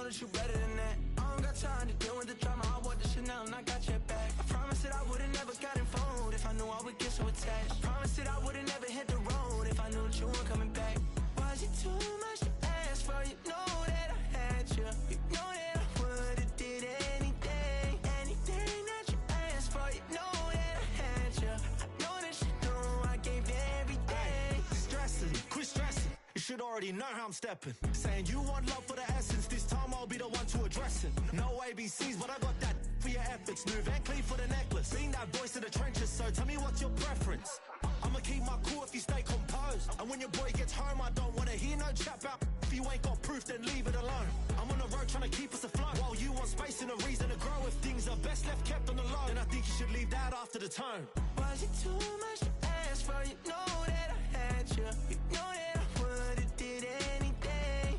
that you better than that. I don't got time to deal with the drama. I want the Chanel and I got your back. I promise that I would've never got involved if I knew I would get so attached. I promise that I would've never hit the road if I knew that you weren't coming back. Was it too much to ask for? You know that I had you. You know that I would've did anything that you asked for. You know that I had you. I know that you know I gave you everything. Stressing, quit stressing. You should already know how I'm stepping. Saying you want love for the essence. This time I'll be the one to address it. No ABCs, but I got that for your efforts. New Van Cleef for the necklace. Being that voice in the trenches, so tell me what's your preference. I'ma keep my cool if you stay composed. And when your boy gets home, I don't wanna hear no chat about. If you ain't got proof, then leave it alone. I'm on the road trying to keep us afloat. While you want space and a reason to grow. If things are best left kept on the low, then I think you should leave that after the tone. Was it too much to ask for? You know that I had you. You know that I would've did anything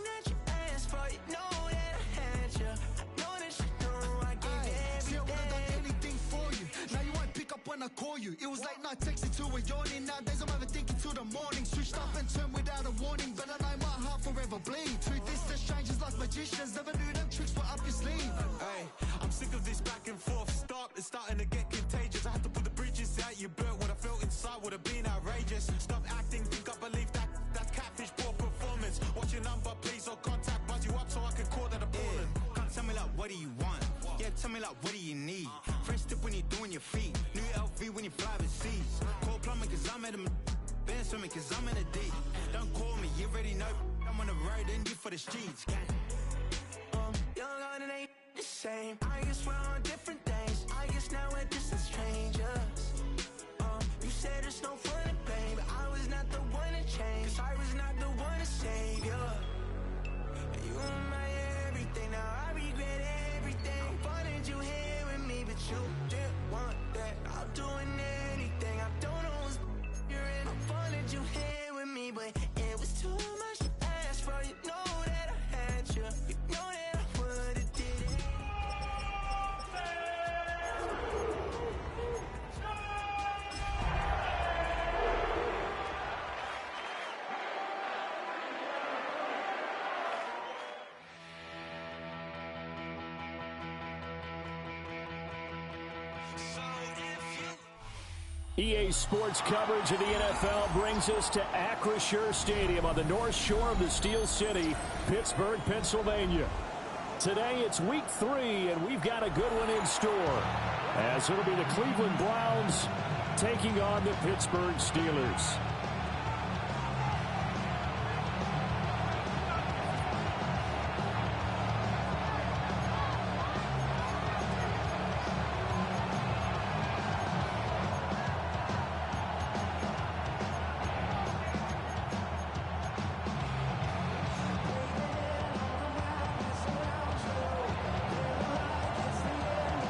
that you asked for. You know that I had you. I know that you know I gave you everything. See, I would've done anything for you. Now you won't pick up when I call you. It was late night texting to a yawning. Nowadays I'm overthinking till the morning. Switched up and turned without a warning, but I know my heart forever bleed. Truth is that strangers like magicians. Never knew them tricks were up your sleeve. Hey, I'm sick of this back and forth. Stop, it's starting to get contagious. I had to put the bridges out you burnt. What I felt inside would have been outrageous. Stop acting, think I believe that's catfish, poor performance. What's your number, please, or contact, buzz you up so I can call that appalling. Can't tell me like, what do you want? Yeah, tell me like, what do you need? Fresh tip when you're doing your feet. New LV when you fly overseas. Call plumbing cause I'm at a band swimming cause I'm in a deep. Don't call me, you already know. I'm on the road and you for the streets. Young and ain't the same. I guess we're on different things. I guess now we're distant strangers. You said there's no fun in pain, but I was not the one to change. 'Cause I was not the one to save you. And you were my everything. Now I regret everything. I wanted you here with me, but you didn't want that. I'm doing anything. I don't know what's you're in. I wanted you here with me, but it was too much to ask for. You know that I had you. You know that I would've did it. EA Sports coverage of the NFL brings us to Acrisure Stadium on the north shore of the Steel City, Pittsburgh, Pennsylvania. Today it's week 3, and we've got a good one in store, as it'll be the Cleveland Browns taking on the Pittsburgh Steelers.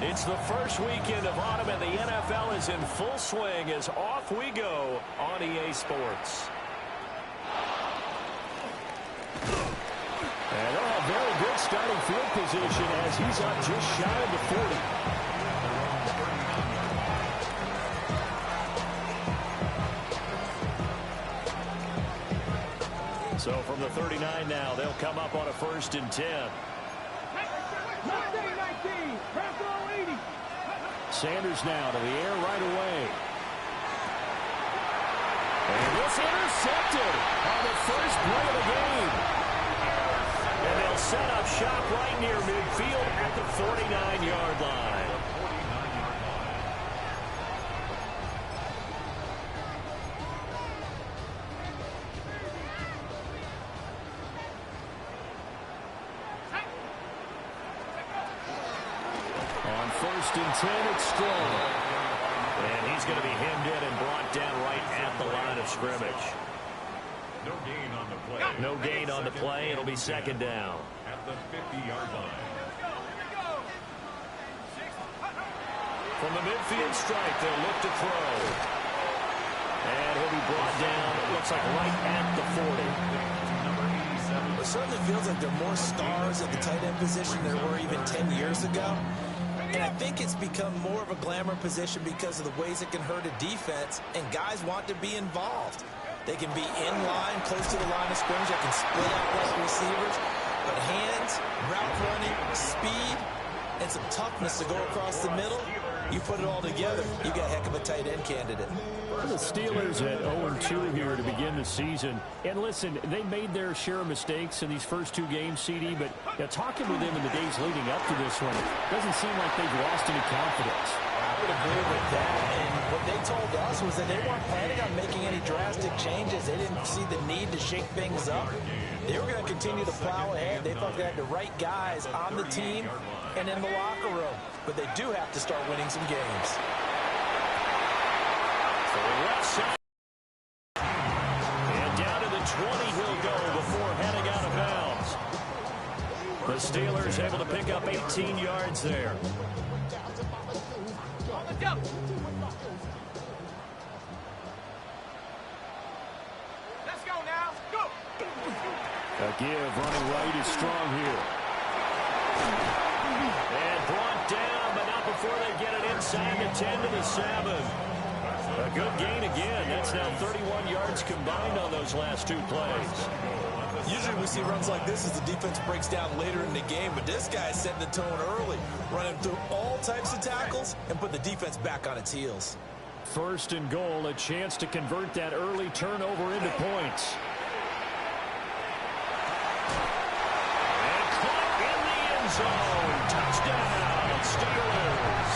It's the first weekend of autumn, and the NFL is in full swing as off we go on EA Sports. And they'll have very good starting field position as he's up just shy of the 40. So from the 39 now, they'll come up on a 1st and 10. Sanders now to the air right away. And it's intercepted on the first play of the game. And they'll set up shop right near midfield at the 49-yard line. On 1st and 10, it's Strong. And he's going to be hemmed in and brought down right at the line of scrimmage. No gain on the play. No gain on the play. It'll be 2nd down. At the 50-yard line. From the midfield strike, they'll look to throw. And he'll be brought down, it looks like right at the 40. It certainly feels like there are more stars at the tight end position than there were even 10 years ago. And I think it's become more of a glamour position because of the ways it can hurt a defense, and guys want to be involved. They can be in line, close to the line of scrimmage. They can split out like receivers. But hands, route running, speed, and some toughness to go across the middle, you put it all together, you got a heck of a tight end candidate. The Steelers at 0-2 here to begin the season. And listen, they made their share of mistakes in these first two games, CD, but talking with them in the days leading up to this one, doesn't seem like they've lost any confidence. I would agree with that. And what they told us was that they weren't planning on making any drastic changes. They didn't see the need to shake things up. They were going to continue to plow ahead. They thought they had the right guys on the team and in the locker room. But they do have to start winning some games. And down to the 20 he'll go before heading out of bounds. The Steelers able to pick up 18 yards there. Let's go now. Go. A give running right is strong here. And brought down, but not before they get it inside the 10 to the 7. A good gain again. That's now 31 yards combined on those last two plays. Usually we see runs like this as the defense breaks down later in the game, but this guy's setting the tone early, running through all types of tackles and put the defense back on its heels. First and goal, a chance to convert that early turnover into points. And caught in the end zone. Touchdown, Steelers.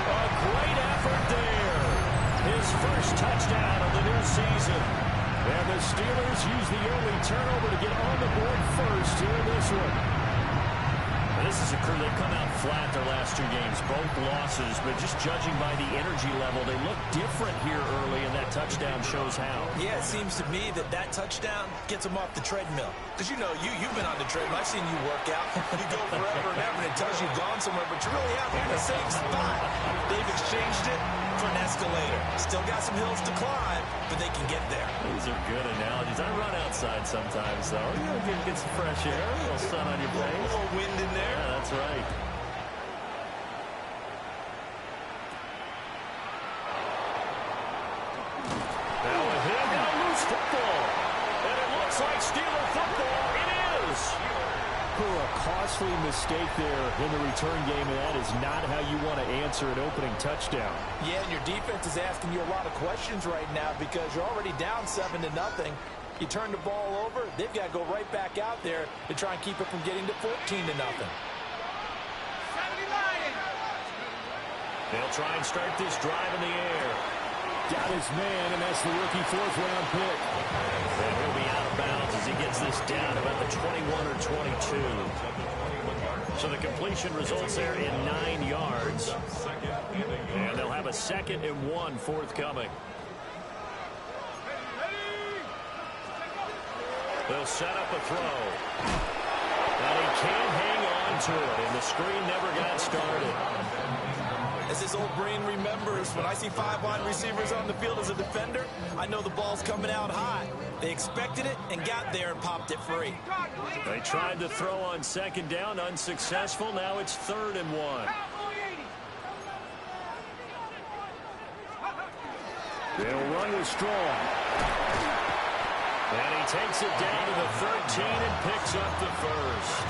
A great effort there. His first touchdown of the new season. And the Steelers use the early turnover to get on the board first here in this one. This is a crew, they've come out flat their last two games, both losses, but just judging by the energy level, they look different here early, and that touchdown shows how. Yeah, it seems to me that touchdown gets them off the treadmill. Because, you know, you've been on the treadmill. I've seen you work out. You go forever and ever, and it tells you've gone somewhere, but you really haven't in the same spot. They've exchanged it for an escalator. Still got some hills to climb, but they can get there. These are good analogies. I run outside sometimes, though. You know, get some fresh air, a little sun on your face. A little wind in there. Yeah, that's right. Now a hit and a loose football. And it looks like Steeler football. It is. A costly mistake there in the return game, and that is not how you want to answer an opening touchdown. Yeah, and your defense is asking you a lot of questions right now because you're already down 7-0. You turn the ball over, they've got to go right back out there to try and keep it from getting to 14-0. They'll try and start this drive in the air. Got his man, and that's the rookie fourth-round pick. And he'll be out of bounds as he gets this down about the 21 or 22. So the completion results there in 9 yards. And they'll have a 2nd and 1 forthcoming. They'll set up a throw. And he can't hang on to it, and the screen never got started. As his old brain remembers, when I see 5 wide receivers on the field as a defender, I know the ball's coming out high. They expected it and got there and popped it free. They tried to throw on 2nd down, unsuccessful. Now it's 3rd and 1. They'll run with Strong. And he takes it down to the 13 and picks up the first.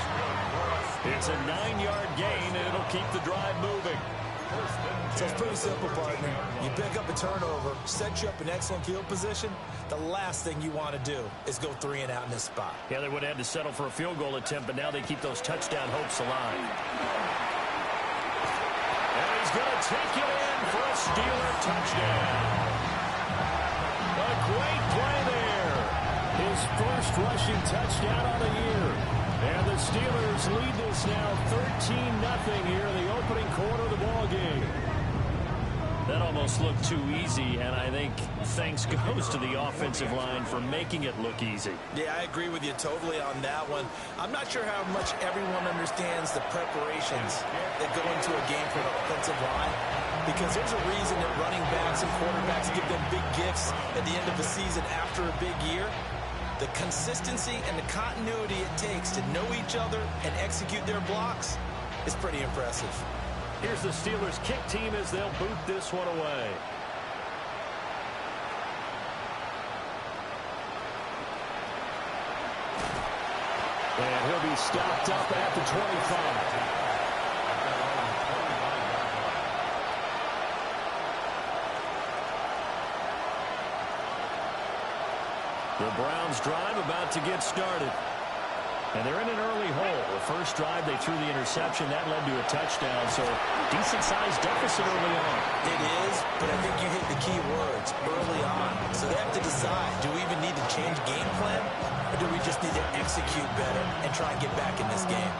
It's a 9-yard gain, and it'll keep the drive moving. So it's pretty simple, partner. You pick up a turnover, set you up in excellent field position. The last thing you want to do is go 3 and out in this spot. Yeah, they would have had to settle for a field goal attempt, but now they keep those touchdown hopes alive. And he's going to take it in for a Steeler touchdown. A great play there. His first rushing touchdown of the year. And the Steelers lead this now 13-0 here in the opening quarter of the ball game. That almost looked too easy, and I think thanks goes to the offensive line for making it look easy. Yeah, I agree with you totally on that one. I'm not sure how much everyone understands the preparations that go into a game for an offensive line, because there's a reason that running backs and quarterbacks give them big gifts at the end of the season after a big year. The consistency and the continuity it takes to know each other and execute their blocks is pretty impressive. Here's the Steelers kick team as they'll boot this one away. And he'll be stopped up at the 25. The Browns drive about to get started. And they're in an early hole. The first drive, they threw the interception. That led to a touchdown, so decent-sized deficit early on. It is, but I think you hit the key words, early on. So they have to decide, do we even need to change game plan, or do we just need to execute better and try and get back in this game?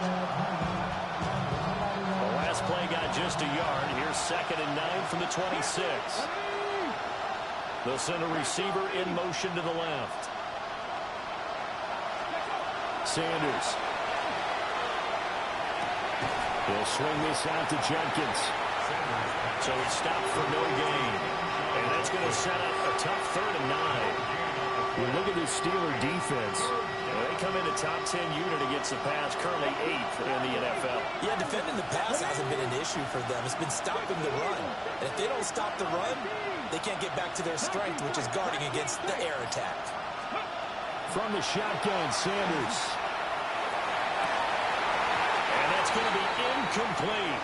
The last play got just a yard. Here's 2nd and 9 from the 26. They'll send a receiver in motion to the left. Sanders. He'll swing this out to Jenkins. So it's stopped for no gain. And that's going to set up a tough 3rd and 9. You look at this Steeler defense. They come in a top 10 unit against the pass, currently 8th in the NFL. Yeah, defending the pass hasn't been an issue for them. It's been stopping the run. And if they don't stop the run, they can't get back to their strength, which is guarding against the air attack. From the shotgun, Sanders. And that's going to be incomplete.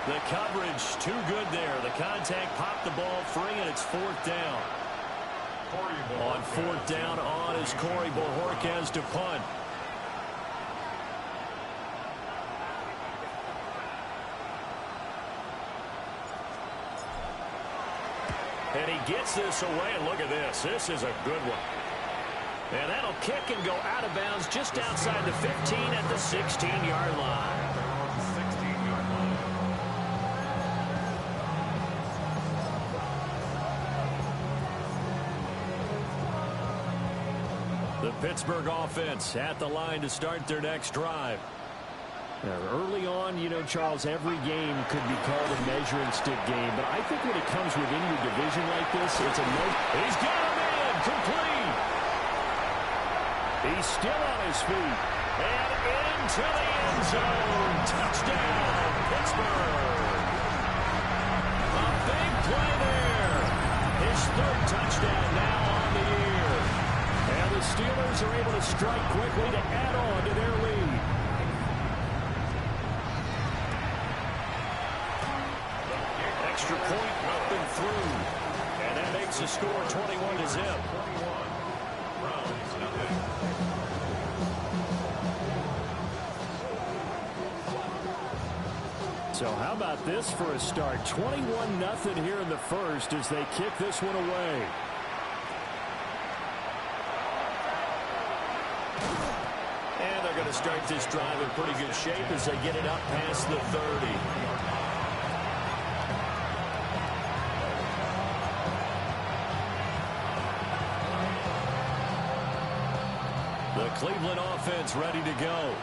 The coverage too good there. The contact popped the ball free, and it's 4th down. On 4th down, on is Corey Bojorquez to punt. And he gets this away, and look at this. This is a good one. And that'll kick and go out of bounds just outside the 15 at the 16-yard line. The Pittsburgh offense at the line to start their next drive. Early on, you know, Charles, every game could be called a measuring stick game, but I think when it comes within your division like this, it's a no. He's got him in, complete. He's still on his feet, and into the end zone. Touchdown, Pittsburgh. A big play there. His 3rd touchdown now on the year. And the Steelers are able to strike quickly to add on to their lead. Extra point up and through. And that makes the score 21-0. So how about this for a start? 21-0 here in the first as they kick this one away. And they're going to start this drive in pretty good shape as they get it up past the 30. The Cleveland offense ready to go.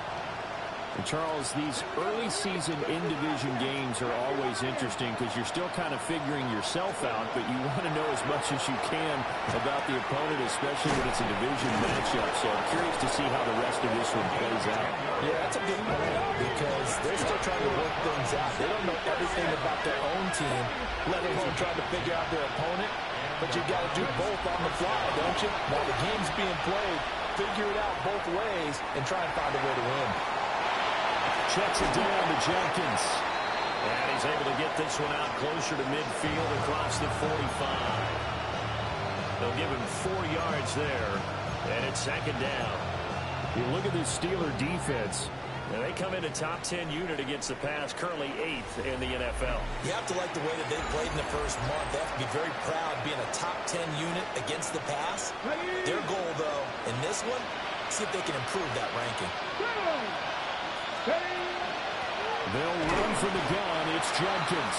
And Charles, these early season in-division games are always interesting because you're still kind of figuring yourself out, but you want to know as much as you can about the opponent, especially when it's a division matchup. So I'm curious to see how the rest of this one plays out. Yeah, that's a good point because they're still trying to work things out. They don't know everything about their own team, let alone trying to figure out their opponent. But you got to do both on the fly, don't you? While the game's being played, figure it out both ways and try and find a way to win. Checks it down to Jenkins. And he's able to get this one out closer to midfield across the 45. They'll give him 4 yards there, and it's 2nd down. You look at this Steeler defense, and they come in a top 10 unit against the pass, currently 8th in the NFL. You have to like the way that they played in the first month. They have to be very proud being a top 10 unit against the pass. Their goal, though, in this one, see if they can improve that ranking. They'll run for the gun. It's Jenkins.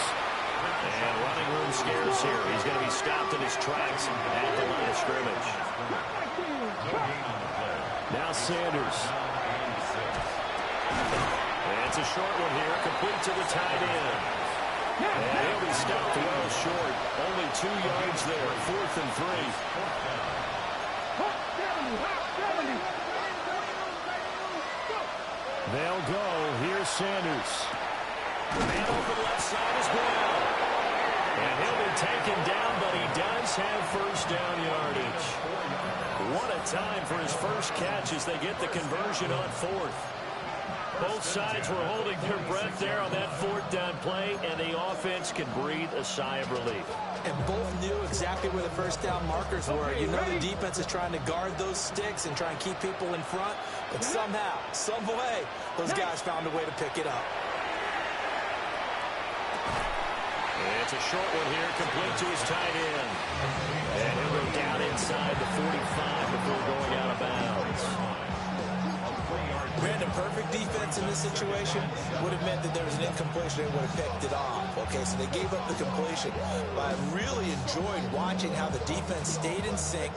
And running room scares here. He's going to be stopped in his tracks at the line of scrimmage. Now Sanders. And it's a short one here, complete to the tight end. And he'll be stopped well short. Only 2 yards there, 4th and 3. They'll go. Here's Sanders. Man over the left side as well. And he'll be taken down, but he does have 1st down yardage. What a time for his first catch as they get the conversion on fourth. Both sides were holding their breath there on that fourth down play, and the offense can breathe a sigh of relief. And both knew exactly where the first down markers were. You know the defense is trying to guard those sticks and try and keep people in front, but somehow, some way, those guys found a way to pick it up. It's a short one here, complete to his tight end. And he'll go down inside the 45 before going out of bounds. Brandon, perfect defense in this situation would have meant that there was an incompletion. They would have picked it off. Okay, so they gave up the completion. But I really enjoyed watching how the defense stayed in sync,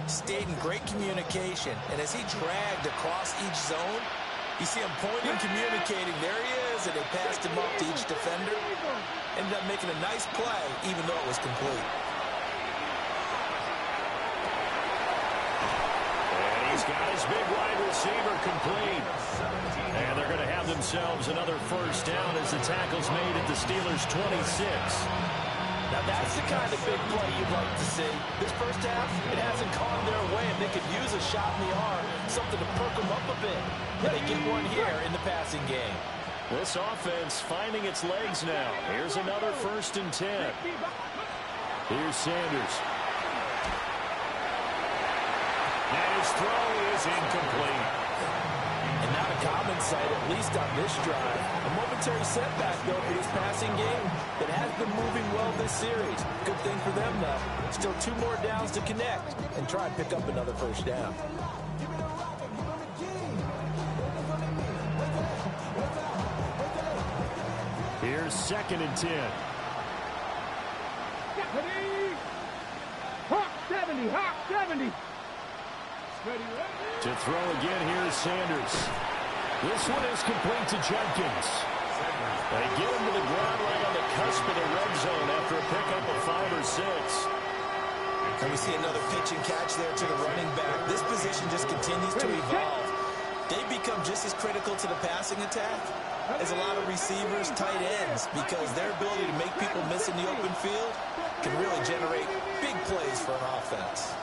stayed in great communication. And as he dragged across each zone, you see him pointing, communicating. There he is, and they passed him up to each defender. Ended up making a nice play, even though it was complete. And he's got his big wide receiver complete. And they're going to have themselves another first down as the tackle's made at the Steelers' 26. Now that's the kind of big play you'd like to see. This first half, it hasn't gone their way, and they could use a shot in the arm, something to perk them up a bit. And they get one here in the passing game. This offense finding its legs now. Here's another 1st and 10. Here's Sanders. And his throw is incomplete. And not a common sight, at least on this drive. A momentary setback, though, for this passing game that has been moving well this series. Good thing for them, though. Still 2 more downs to connect and try and pick up another first down. Here's 2nd and 10. Hawk 70, Hawk 70. To throw again, here's Sanders. This one is complete to Jenkins. They get him to the ground right on the cusp of the red zone after a pickup of 5 or 6. And we see another pitch and catch there to the running back. This position just continues to evolve. They become just as critical to the passing attack as a lot of receivers, tight ends, because their ability to make people miss in the open field can really generate big plays for an offense.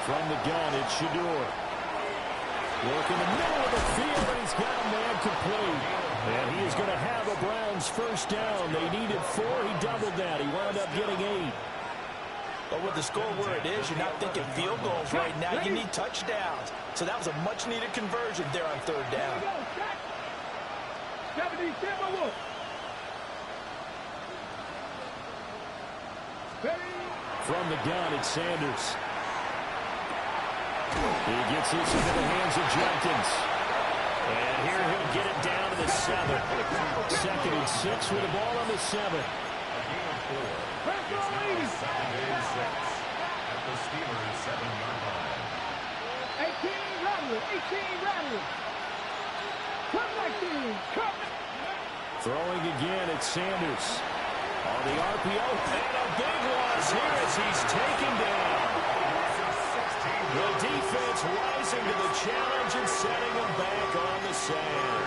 From the gun, it's Shador. Work in the middle of the field, and he's got a man complete. And he is going to have a Browns first down. They needed 4. He doubled that. He wound up getting 8. But with the score where it is, you're not thinking field goals right now. You need touchdowns. So that was a much-needed conversion there on 3rd down. From the gun, it's Sanders. He gets this into the hands of Jenkins. And here he'll get it down to the 7. 2nd and 6 with the ball on the 7. It's now 2nd and 6 at the Steelers' 7-yard line. 18 Rattler, 18 Rattler. Come back in, come. Throwing again, it's Sanders. On the RPO, and a big loss here as he's taken down. The defense rising to the challenge and setting him back on the sand.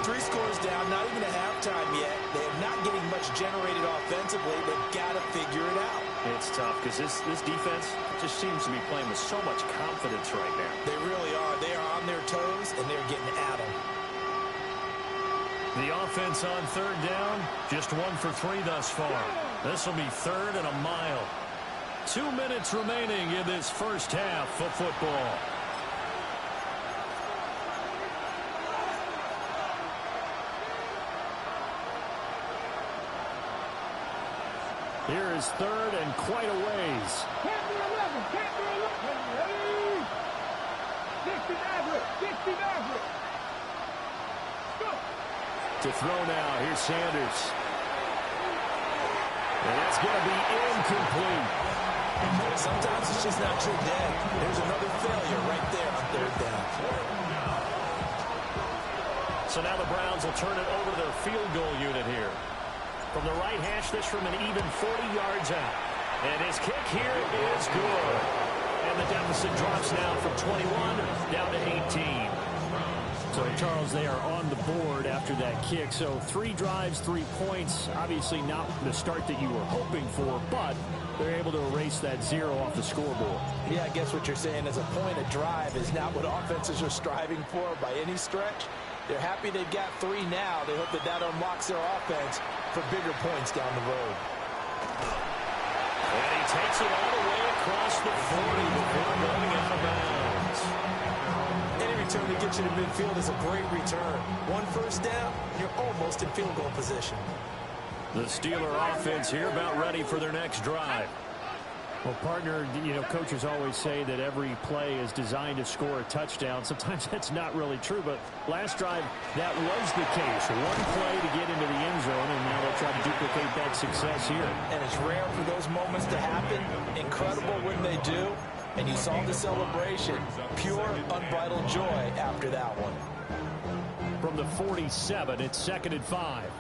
3 scores down, not even a halftime yet. They are not getting much generated offensively. They've got to figure it out. It's tough because this defense just seems to be playing with so much confidence right now. They really are. They are on their toes, and they're getting at them. The offense on 3rd down, just 1 for 3 thus far. This will be 3rd and a mile. 2 minutes remaining in this first half of football. Here is 3rd and quite a ways. Canter 11, Canter 11. 60 average, 60 average. Go. To throw now, here's Sanders. And that's going to be incomplete. Sometimes it's just not your day. There's another failure right there on 3rd down. So now the Browns will turn it over to their field goal unit here. From the right hash, this from an even 40 yards out. And his kick here is good. And the deficit drops now from 21 down to 18. So, Charles, they are on the board after that kick. So 3 drives, 3 points. Obviously not the start that you were hoping for, but they're able to erase that 0 off the scoreboard. Yeah, I guess what you're saying is a point of drive is not what offenses are striving for by any stretch. They're happy they've got 3 now. They hope that unlocks their offense for bigger points down the road. And he takes it all the way across the 40 before going out of bounds. Any return to get you to midfield is a great return. 1 first down, you're almost in field goal position. The Steeler offense here about ready for their next drive. Well, partner, coaches always say that every play is designed to score a touchdown. Sometimes that's not really true, but last drive, that was the case. 1 play to get into the end zone, and now they'll try to duplicate that success here. And it's rare for those moments to happen. Incredible when they do. And you saw the celebration. Pure, unbridled joy after that one. From the 47, it's 2nd and 5.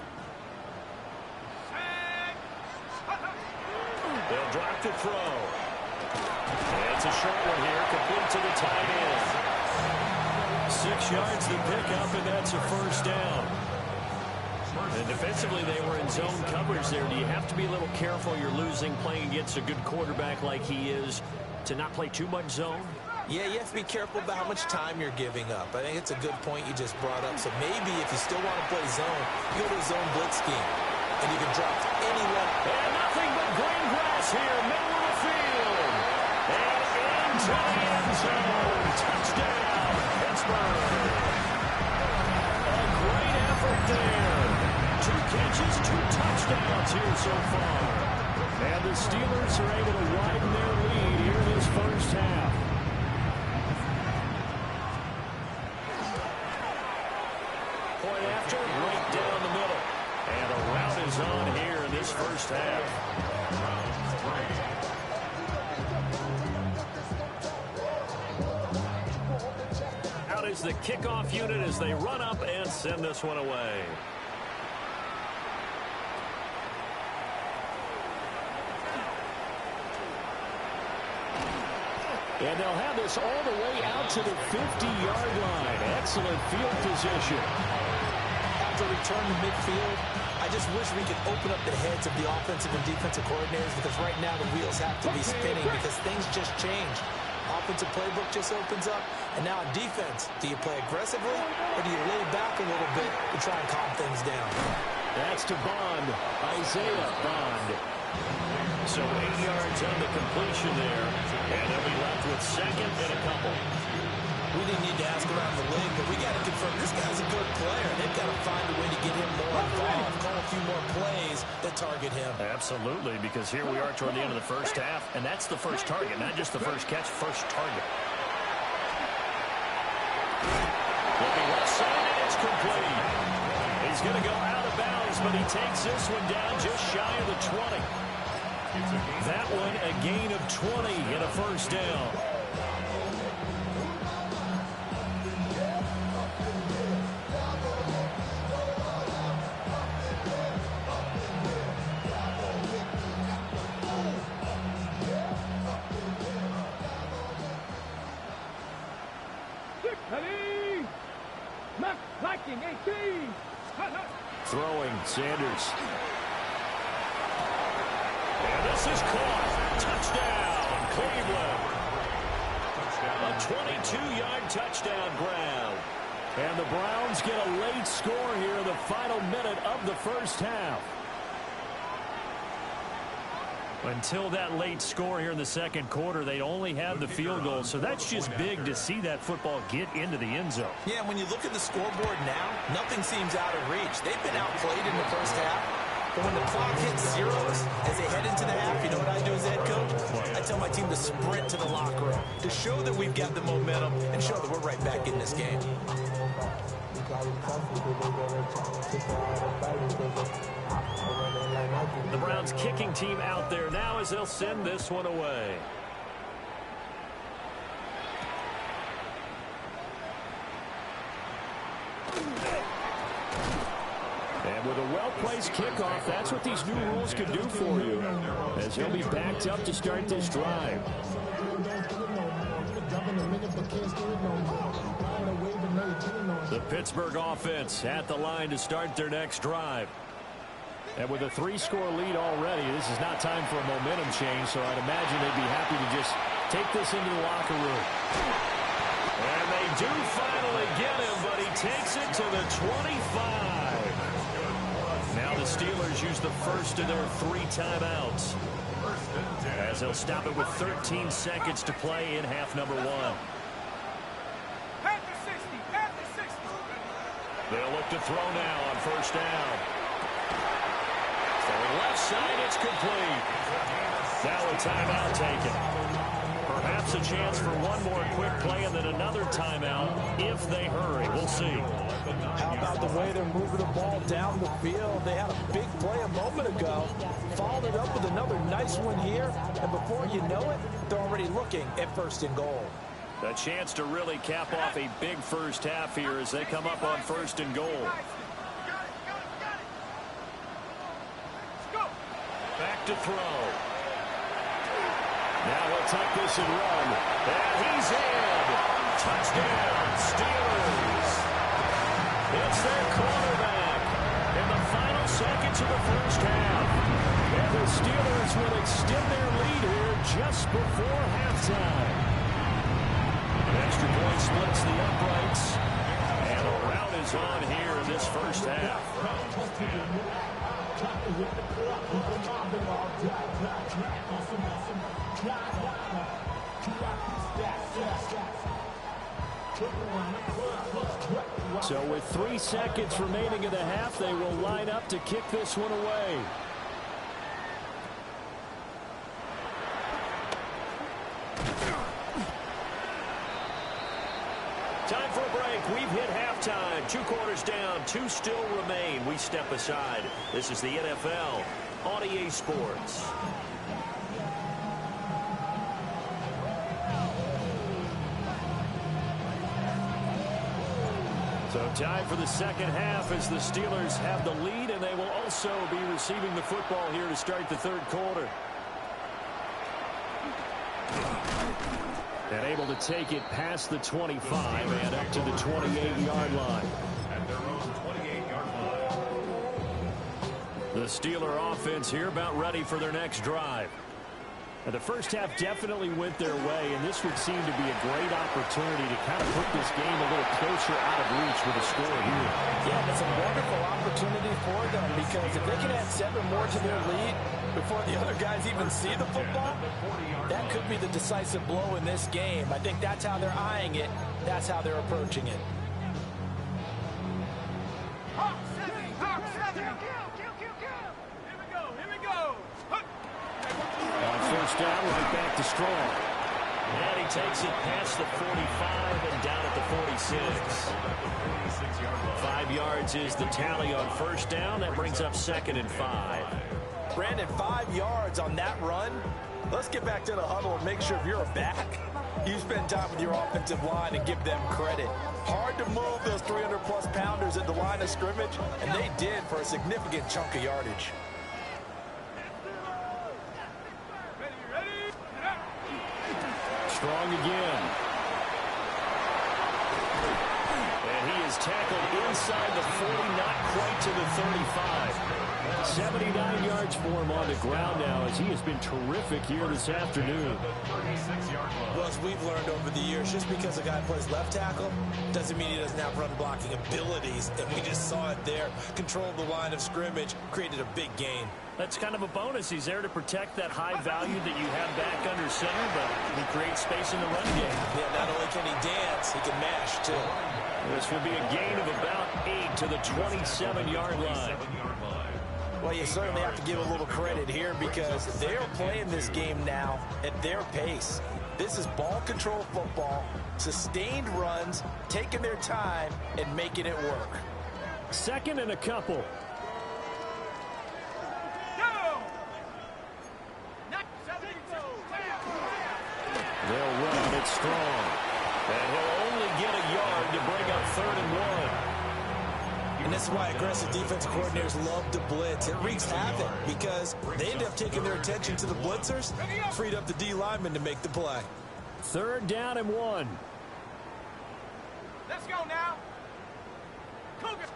They'll drop to throw. And it's a short one here, complete to the tight end. 6 yards to pick up, and that's a first down. And defensively, they were in zone coverage there. Do you have to be a little careful? You're losing playing against a good quarterback like he is to not play too much zone? Yeah, you have to be careful about how much time you're giving up. I think it's a good point you just brought up. So maybe if you still want to play zone, you go to a zone blitz scheme. And you can drop to anyone. And nothing but green grass here, middle of the field. And into the end zone. Touchdown, Pittsburgh. A great effort there. 2 catches, 2 touchdowns here so far. And the Steelers are able to widen their lead here in this first half. Point after, right down the middle. And a rout is on here in this first half. Out is the kickoff unit as they run up and send this one away. And they'll have this all the way out to the 50-yard line. Excellent field position. To return to midfield, I just wish we could open up the heads of the offensive and defensive coordinators, because right now the wheels have to be spinning because things just change. Offensive playbook just opens up, and now on defense, do you play aggressively or do you lay back a little bit to try and calm things down? That's to Bond, Isaiah Bond. So 8 yards on the completion there, and they'll be left with 2nd and a couple. We didn't need to ask around the league, but we got to confirm this guy's a good player. They've got to find a way to get him more involved, call a few more plays that target him. Absolutely, because here we are toward the end of the first half, and that's the first target, not just the first catch, first target. Looking left side, and it's complete. He's going to go out of bounds, but he takes this one down just shy of the 20. That one a gain of 20 and a first down. Throwing, Sanders. And this is caught. Touchdown, Cleveland. A 22-yard touchdown grab. And the Browns get a late score here in the final minute of the first half. Until that late score here in the second quarter, they only had the field goal. So that's just big to see that football get into the end zone. Yeah, when you look at the scoreboard now, nothing seems out of reach. They've been outplayed in the first half. But when the clock hits zeros as they head into the half, you know what I do as head coach? I tell my team to sprint to the locker room to show that we've got the momentum and show that we're right back in this game. The Browns kicking team out there now as they'll send this one away. And with a well-placed kickoff, that's what these new rules can do for you, as he'll be backed up to start this drive. The Pittsburgh offense at the line to start their next drive. And with a 3-score lead already, this is not time for a momentum change, so I'd imagine they'd be happy to just take this into the locker room. And they do finally get him, but he takes it to the 25. Now the Steelers use the first of their 3 timeouts, as they'll stop it with 13 seconds to play in half number 1. They'll look to throw now on first down. For left side, it's complete. Now a timeout taken. Perhaps a chance for one more quick play and then another timeout if they hurry. We'll see. How about the way they're moving the ball down the field? They had a big play a moment ago. Followed it up with another nice one here. And before you know it, they're already looking at first and goal. A chance to really cap off a big first half here as they come up on first and goal. Back to throw. Now he'll tuck this and run. And he's in. Touchdown, Steelers. It's their quarterback in the final seconds of the first half. And the Steelers will extend their lead here just before halftime. An extra point splits the uprights. And a rout is on here in this first half. So with 3 seconds remaining in the half, they will line up to kick this one away. Time for a break. We've hit halftime. 2 quarters down. 2 still remain. We step aside. This is the NFL on EA Sports. So time for the second half as the Steelers have the lead, and they will also be receiving the football here to start the third quarter. And able to take it past the 25 and up to the 28-yard line. At their own 28-yard line. The Steeler offense here about ready for their next drive. And the first half definitely went their way, and this would seem to be a great opportunity to kind of put this game a little closer out of reach with a score here. Yeah, that's a wonderful opportunity for them, because if they can add 7 more to their lead before the other guys even see the football, that could be the decisive blow in this game. I think that's how they're eyeing it. That's how they're approaching it. First down, right back to Strong. And he takes it past the 45 and down at the 46. 5 yards is the tally on first down. That brings up 2nd and 5. Brandon, 5 yards on that run. Let's get back to the huddle and make sure if you're a back, you spend time with your offensive line and give them credit. Hard to move those 300-plus pounders at the line of scrimmage, and they did for a significant chunk of yardage. Strong again. And he is tackled inside the 40, not quite to the 35. 79 yards for him on the ground now, as he has been terrific here this afternoon. Well, as we've learned over the years, just because a guy plays left tackle doesn't mean he doesn't have run blocking abilities, and we just saw it there. Controlled the line of scrimmage, created a big gain. That's kind of a bonus. He's there to protect that high value that you have back under center, but he creates space in the run game. Yeah, not only can he dance, he can mash, too. This will be a gain of about 8 to the 27-yard line. Well, you certainly have to give a little credit here, because they're playing this game now at their pace. This is ball control football, sustained runs, taking their time, and making it work. 2nd and a couple. They'll run it strong. And he'll only get a yard to bring up 3rd and 1. And this is why aggressive defensive coordinators love to blitz. It wreaks havoc because they end up taking their attention to the blitzers, freed up the D lineman to make the play. 3rd down and 1. Let's go now. Cougar.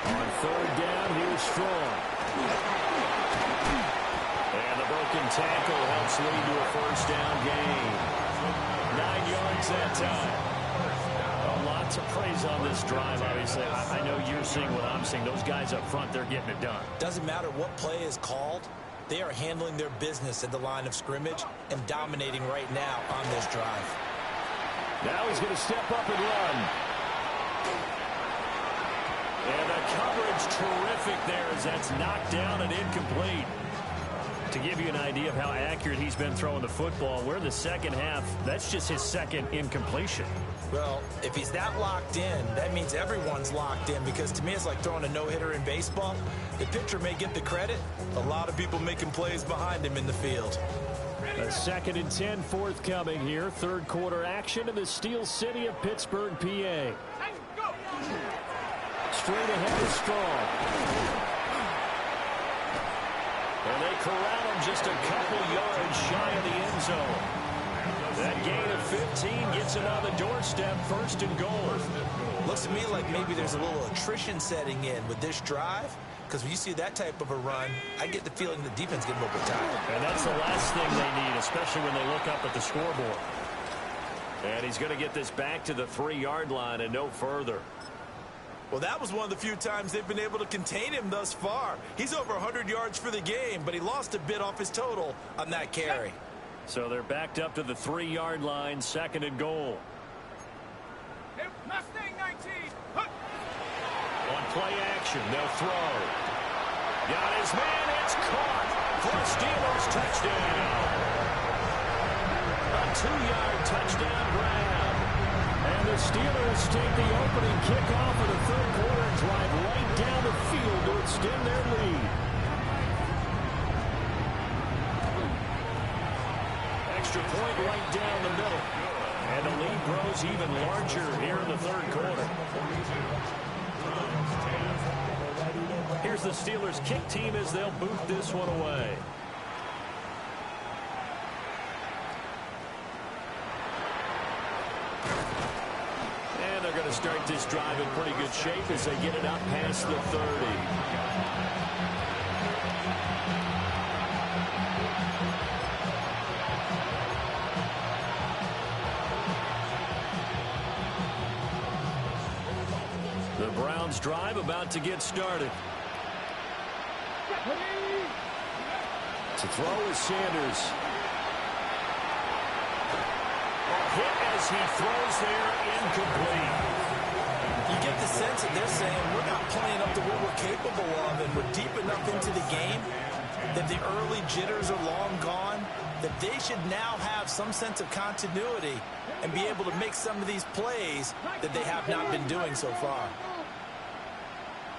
On third down, here's Strong. And the broken tackle helps lead to a first down gain. 9 yards that time. Lots of praise on this drive, obviously. I know you're seeing what I'm seeing. Those guys up front, they're getting it done. Doesn't matter what play is called. They are handling their business at the line of scrimmage and dominating right now on this drive. Now he's going to step up and run. And the coverage terrific there as that's knocked down and incomplete. To give you an idea of how accurate he's been throwing the football, we're in the second half. That's just his second incompletion. Well, if he's that locked in, that means everyone's locked in, because to me it's like throwing a no-hitter in baseball. The pitcher may get the credit. A lot of people making plays behind him in the field. A 2nd and 10 forthcoming here. Third quarter action in the Steel City of Pittsburgh, PA. Straight ahead is Strong. And they corral him just a couple yards shy of the end zone. That gain of 15 gets it on the doorstep, 1st and goal. Looks to me like maybe there's a little attrition setting in with this drive, because when you see that type of a run, I get the feeling the defense getting a little bit tired. And that's the last thing they need, especially when they look up at the scoreboard. And he's going to get this back to the 3-yard line and no further. Well, that was one of the few times they've been able to contain him thus far. He's over 100 yards for the game, but he lost a bit off his total on that carry. So they're backed up to the 3-yard line, 2nd and goal. Mustang 19. On play action, they'll throw. Got his man, it's caught for a Steelers touchdown. A 2-yard touchdown grab. And the Steelers take the opening kickoff of the third quarter and drive right down the field to extend their lead. Extra point right down the middle. And the lead grows even larger here in the third quarter. Here's the Steelers kick team as they'll boot this one away. And they're going to start this drive in pretty good shape as they get it up past the 30. The Browns drive about to get started. To throw is Sanders. Hit as he throws there, incomplete. You get the sense that they're saying we're not playing up to what we're capable of, and we're deep enough into the game that the early jitters are long gone, that they should now have some sense of continuity and be able to make some of these plays that they have not been doing so far.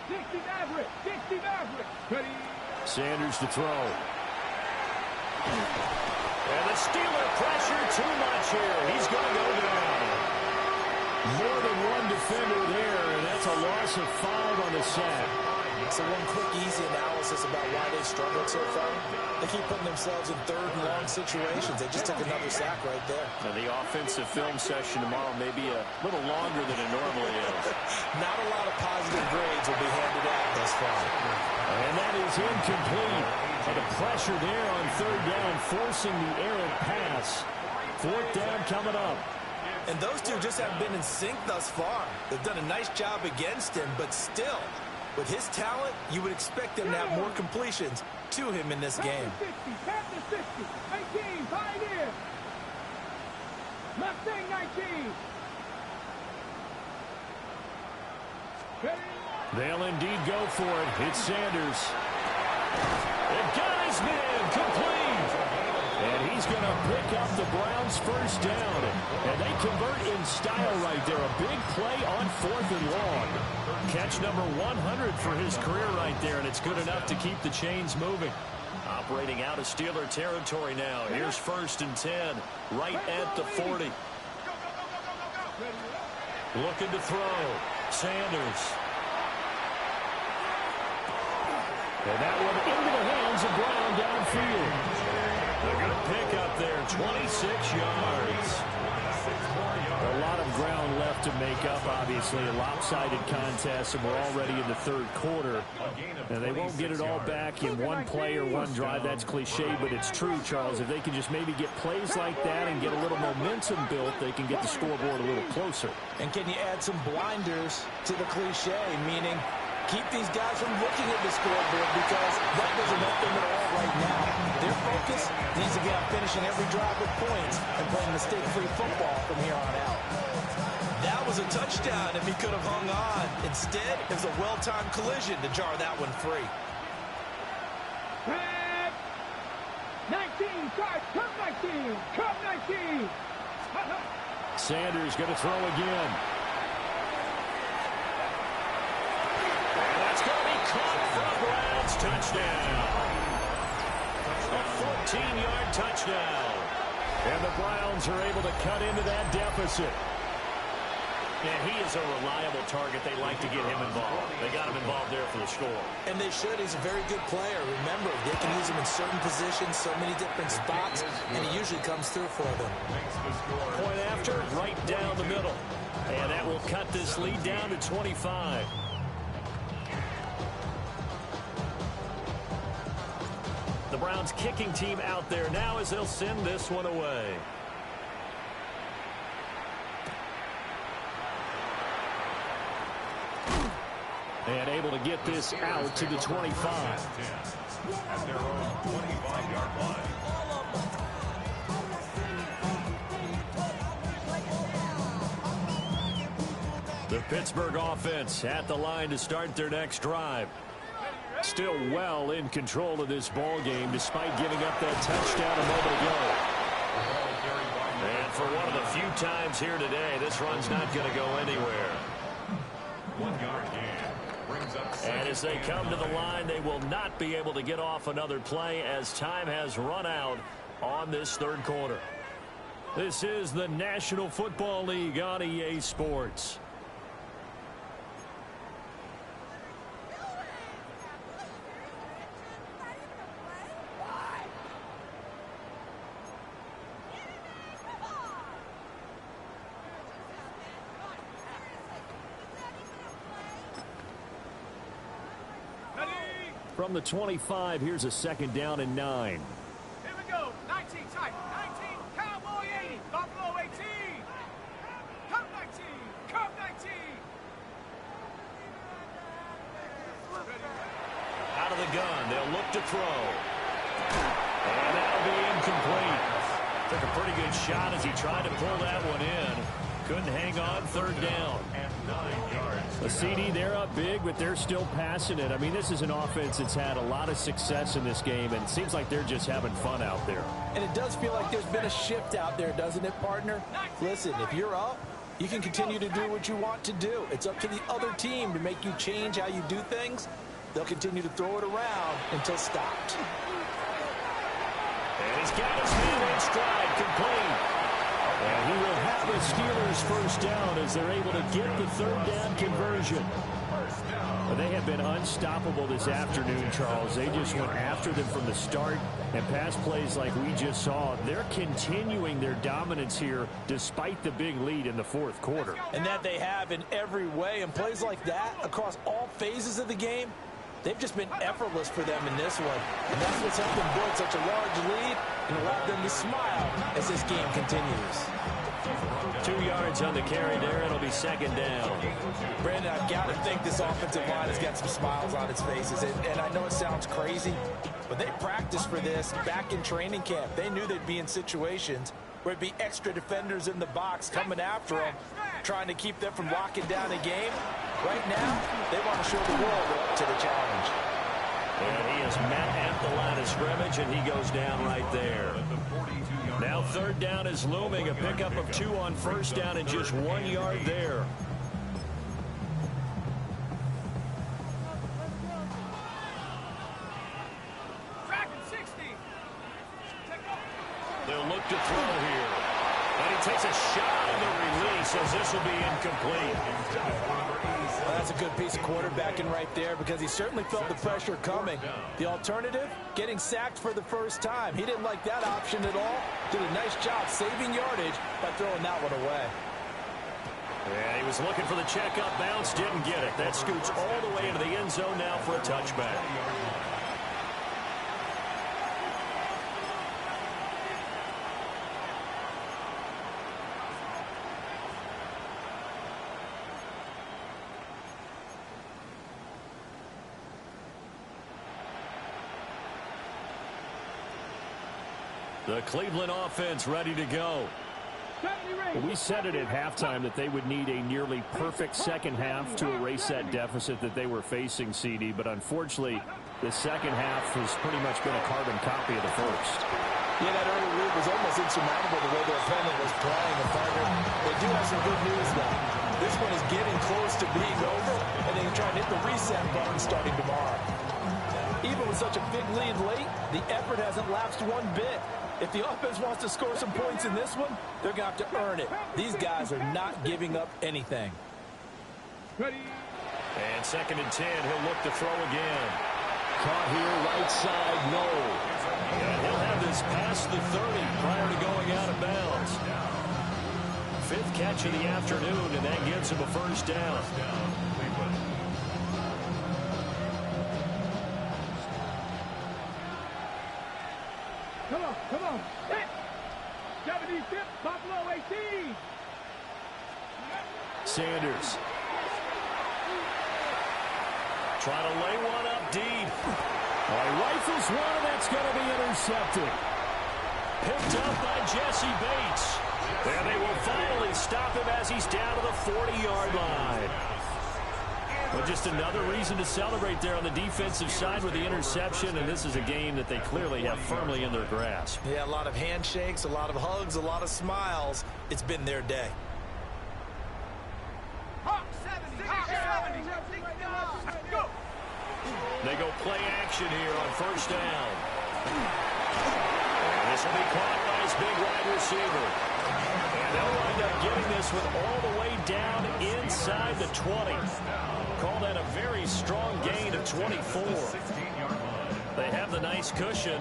60 average. Sanders to throw. And the Steeler pressure too much here. He's going to go down. More than one defender there, and that's a loss of 5 on the sack. So one quick, easy analysis about why they struggled so far. They keep putting themselves in third and long situations. They just took another sack right there. Now the offensive film session tomorrow may be a little longer than it normally is. Not a lot of positive grades will be handed out thus far. And that is incomplete. And the pressure there on third down, forcing the errant pass. 4th down coming up. And those two just haven't been in sync thus far. They've done a nice job against him, but still, with his talent, you would expect them to have more completions to him in this game. 60, 19, Pioneer. Mustang 19. They'll indeed go for it. It's Sanders. It got his man complete. And he's going to pick up the Browns' first down. And they convert in style right there. A big play on 4th and long. Catch number 100 for his career right there, and it's good enough to keep the chains moving. Operating out of Steeler territory now. Here's 1st and 10, right at the 40. Looking to throw. Sanders. And that one into the hands of Brown downfield. They're going to pick up there 26 yards. A lot of ground left to make up, obviously. A lopsided contest, and we're already in the third quarter. And they won't get it all back in one play or one drive. That's cliche, but it's true, Charles. If they can just maybe get plays like that and get a little momentum built, they can get the scoreboard a little closer. And can you add some blinders to the cliche, meaning keep these guys from looking at the scoreboard, because that doesn't help them at all right now. Their focus needs to be on finishing every drive with points and playing mistake-free football from here on out. That was a touchdown if he could have hung on. Instead, it was a well-timed collision to jar that one free. 19, charge, come 19, come 19. Sanders going to throw again. And that's going to be caught for a Browns touchdown. A 14-yard touchdown. And the Browns are able to cut into that deficit. And he is a reliable target. They like to get him involved. They got him involved there for the score. And they should. He's a very good player. Remember, they can use him in certain positions, so many different spots, and he usually comes through for them. Point after, right down the middle. And that will cut this lead down to 25. The Browns kicking team out there now as they'll send this one away. And able to get this out to the 25. At their own 25-yard line. The Pittsburgh offense at the line to start their next drive. Still well in control of this ball game despite giving up that touchdown a moment ago. And for one of the few times here today, this run's not going to go anywhere. 1 yard gain. And as they come to the line, they will not be able to get off another play as time has run out on this third quarter. This is the National Football League on EA Sports. From the 25, here's a second down and 9. Here we go. 19, tight. 19, Cowboy 80, Buffalo 18. Come 19, come 19. Out of the gun, they'll look to throw. And that'll be incomplete. Took a pretty good shot as he tried to pull that one in. Couldn't hang on, third down. And 9 yards. A CD, they're up big, but they're still passing it. I mean, this is an offense that's had a lot of success in this game, and it seems like they're just having fun out there. And it does feel like there's been a shift out there, doesn't it, partner? Listen, if you're up, you can continue to do what you want to do. It's up to the other team to make you change how you do things. They'll continue to throw it around until stopped. And he's got his man in stride, complete. And he will have the Steelers first down as they're able to get the third down conversion. Well, they have been unstoppable this afternoon, Charles. They just went after them from the start, and pass plays like we just saw. They're continuing their dominance here despite the big lead in the fourth quarter. And that they have in every way. And plays like that across all phases of the game, they've just been effortless for them in this one. And that's what's helped them build such a large lead and allowed them to smile as this game continues. 2 yards on the carry there. It'll be second down. Brandon, I've got to think this offensive line has got some smiles on its faces. And I know it sounds crazy, but they practiced for this back in training camp. They knew they'd be in situations where it'd be extra defenders in the box coming after them, trying to keep them from locking down a game. Right now, they want to show the world they're up to the challenge. And he is met at the line of scrimmage, and he goes down right there. Now third down is looming. A pickup of 2 on first down and just 1 yard there. Tracking 60. They'll look to throw here. And he takes a shot in the release as this will be incomplete. Well, that's a good piece of quarterbacking right there because he certainly felt the pressure coming. The alternative, getting sacked for the first time. He didn't like that option at all. Did a nice job saving yardage by throwing that one away. Yeah, he was looking for the checkup bounce, didn't get it. That scoots all the way into the end zone now for a touchback. The Cleveland offense ready to go. We said it at halftime that they would need a nearly perfect second half to erase that deficit that they were facing, CD. But unfortunately, the second half has pretty much been a carbon copy of the first. Yeah, that early lead was almost insurmountable the way their opponent was playing. And partner, they do have some good news now. This one is getting close to being over, and they can try and hit the reset button starting tomorrow. Even with such a big lead late, the effort hasn't lapsed one bit. If the offense wants to score some points in this one, they're going to have to earn it. These guys are not giving up anything. And 2nd and 10, he'll look to throw again. Caught here, right side, no. And he'll have this past the 30 prior to going out of bounds. 5th catch of the afternoon, and that gives him a first down. Come on. Hit. 75th, Buffalo 18. Sanders. Trying to lay one up deep. He rifles one, and that's going to be intercepted. Picked up by Jesse Bates. And they will finally stop him as he's down to the 40-yard line. But just another reason to celebrate there on the defensive side with the interception, and this is a game that they clearly have firmly in their grasp. Yeah, a lot of handshakes, a lot of hugs, a lot of smiles. It's been their day. They go play action here on first down. And this will be caught by his big wide receiver. And they'll wind up getting this one all the way down inside the 20. Call that a very strong gain of 24. They have the nice cushion.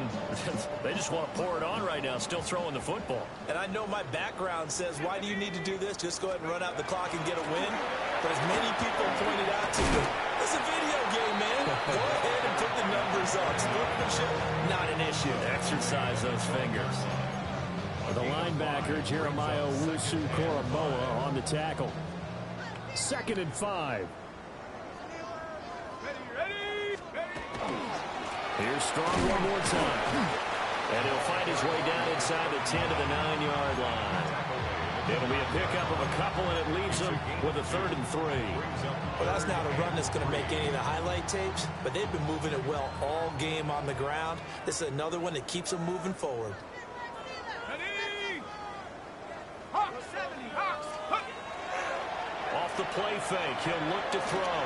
They just want to pour it on right now, still throwing the football. And I know my background says, why do you need to do this? Just go ahead and run out the clock and get a win. But as many people pointed out to me, it's a video game, man. Go ahead and put the numbers up. Sportsmanship, not an issue. Exercise those fingers. The linebacker, Jeremiah Owusu-Koramoah, on the tackle. 2nd and 5. Here's Strong one more time. And he'll find his way down inside the 10 to the 9-yard line. It'll be a pickup of a couple, and it leaves them with a 3rd and 3. Well, that's not a run that's going to make any of the highlight tapes, but they've been moving it well all game on the ground. This is another one that keeps them moving forward. Off the play fake, he'll look to throw.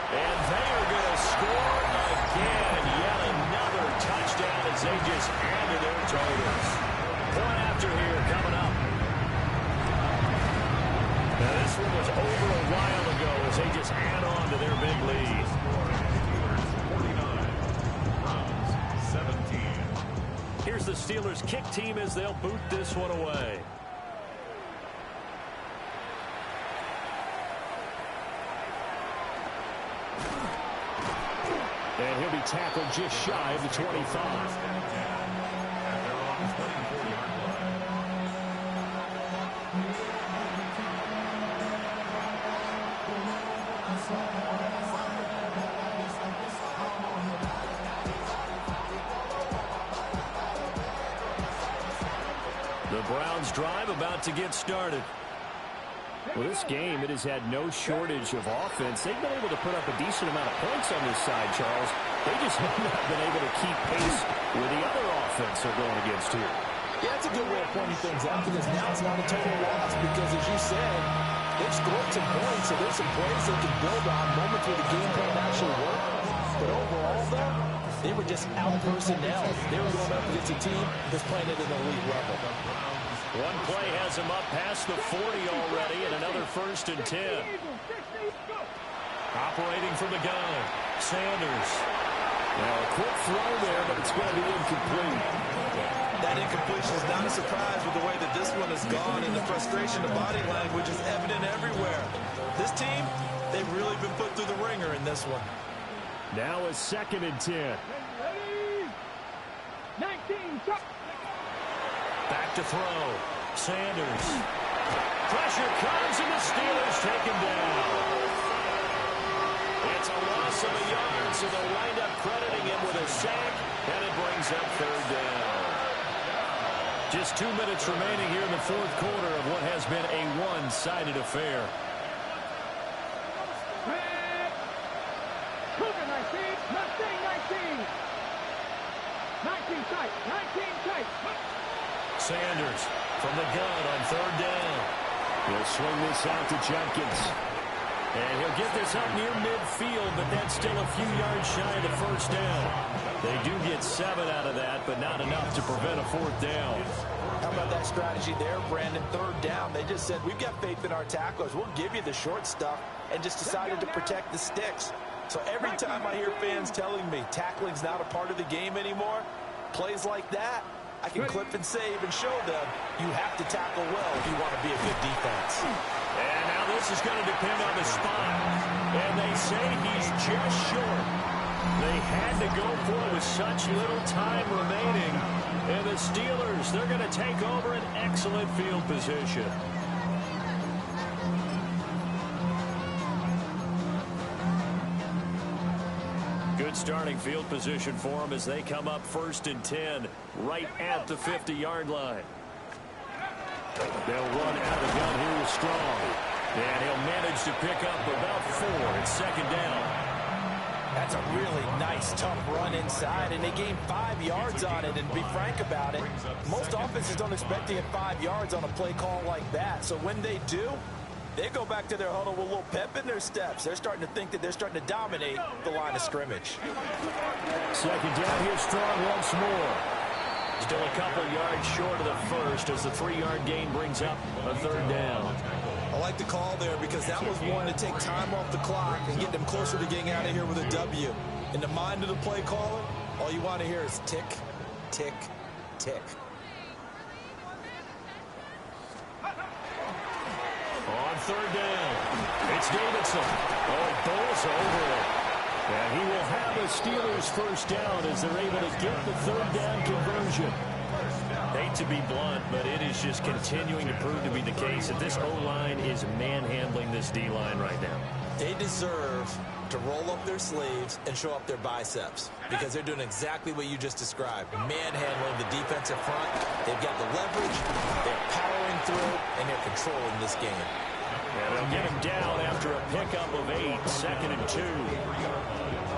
And they are going to score again. Yet another touchdown as they just added their totals. Point after here coming up. Now this one was over a while ago as they just add on to their big lead. 49-17. Here's the Steelers kick team as they'll boot this one away. And he'll be tackled just shy of the 25. The Browns drive about to get started. Well, this game, it has had no shortage of offense. They've been able to put up a decent amount of points on this side, Charles. They just have not been able to keep pace with the other offense they're going against here. Yeah, that's a good way of pointing things out because now it's not a total loss because, as you said, they've scored some points, so there's some plays they can build on moments where the game plan actually worked. But overall, though, They were just out-personnel. They were going up against a team that's playing at an elite level. One play has him up past the 40 already, and another 1st and 10. Operating from the gun, Sanders. Now a quick throw there, but it's going to be incomplete. That incompletion is not a surprise with the way that this one has gone, and the frustration of body language is evident everywhere. This team, they've really been put through the ringer in this one. Now a 2nd and 10. 19, stop. Back to throw. Sanders. Pressure comes, and the Steelers take him down. It's a loss of a yard, so they'll wind up crediting him with a sack, and it brings up 3rd down. Just 2 minutes remaining here in the 4th quarter of what has been a one-sided affair. Cougar 19, Mustang 19. 19 tight, 19 tight. Sanders from the gun on 3rd down. He'll swing this out to Jenkins. And he'll get this up near midfield, but that's still a few yards shy of the 1st down. They do get 7 out of that, but not enough to prevent a 4th down. How about that strategy there, Brandon? 3rd down. They just said, we've got faith in our tacklers. We'll give you the short stuff, and just decided to protect the sticks. So every time I hear fans telling me tackling's not a part of the game anymore, plays like that, I can clip and save and show them you have to tackle well if you want to be a good defense. And now this is going to depend on the spot. And they say he's just short. They had to go for it with such little time remaining. And the Steelers, they're going to take over an excellent field position. Good starting field position for them as they come up 1st and 10 right at the 50-yard line. They'll run out of the gun here with Strong. And he'll manage to pick up about 4. It's 2nd down. That's a really nice, tough run inside, and they gained 5 yards on it. And to be frank about it, most offenses don't expect to get 5 yards on a play call like that. So when they do, they go back to their huddle with a little pep in their steps. They're starting to think that they're starting to dominate the line of scrimmage. 2nd down here, Strong once more. Still a couple yards short of the 1st as the 3-yard gain brings up a 3rd down. I like the call there because that was one to take time off the clock and get them closer to getting out of here with a W. In the mind of the play caller, all you want to hear is tick, tick, tick. On 3rd down, it's Davidson. Oh, bowls over it. And he will have the Steelers 1st down as they're able to get the 3rd down conversion. Hate to be blunt, but it is just continuing to prove to be the case that this O-line is manhandling this D-line right now. They deserve to roll up their sleeves and show up their biceps because they're doing exactly what you just described, manhandling the defensive front. They've got the leverage, they're powering through, and they're controlling this game. And they'll get him down after a pickup of 8, 2nd and 2.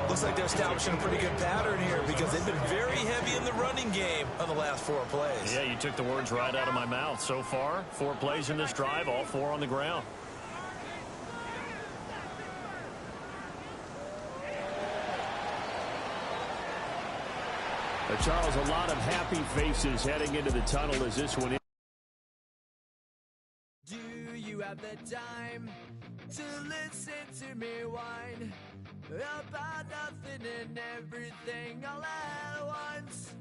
Looks like they're establishing a pretty good pattern here because they've been very heavy in the running game on the last 4 plays. Yeah, you took the words right out of my mouth. So far, 4 plays in this drive, all 4 on the ground. Charles, a lot of happy faces heading into the tunnel as this one is. Do you have the time to listen to me whine about nothing and everything all at once?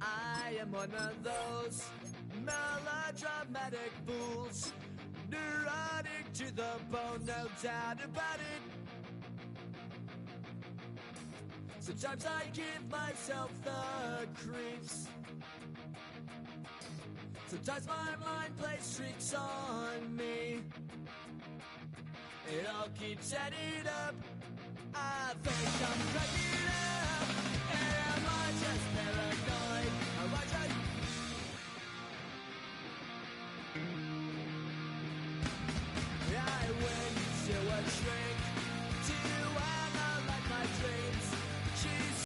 I am one of those melodramatic fools, neurotic to the bone, no doubt about it. Sometimes I give myself the creeps. Sometimes my mind plays tricks on me. It all keeps adding up. I think I'm cracking up.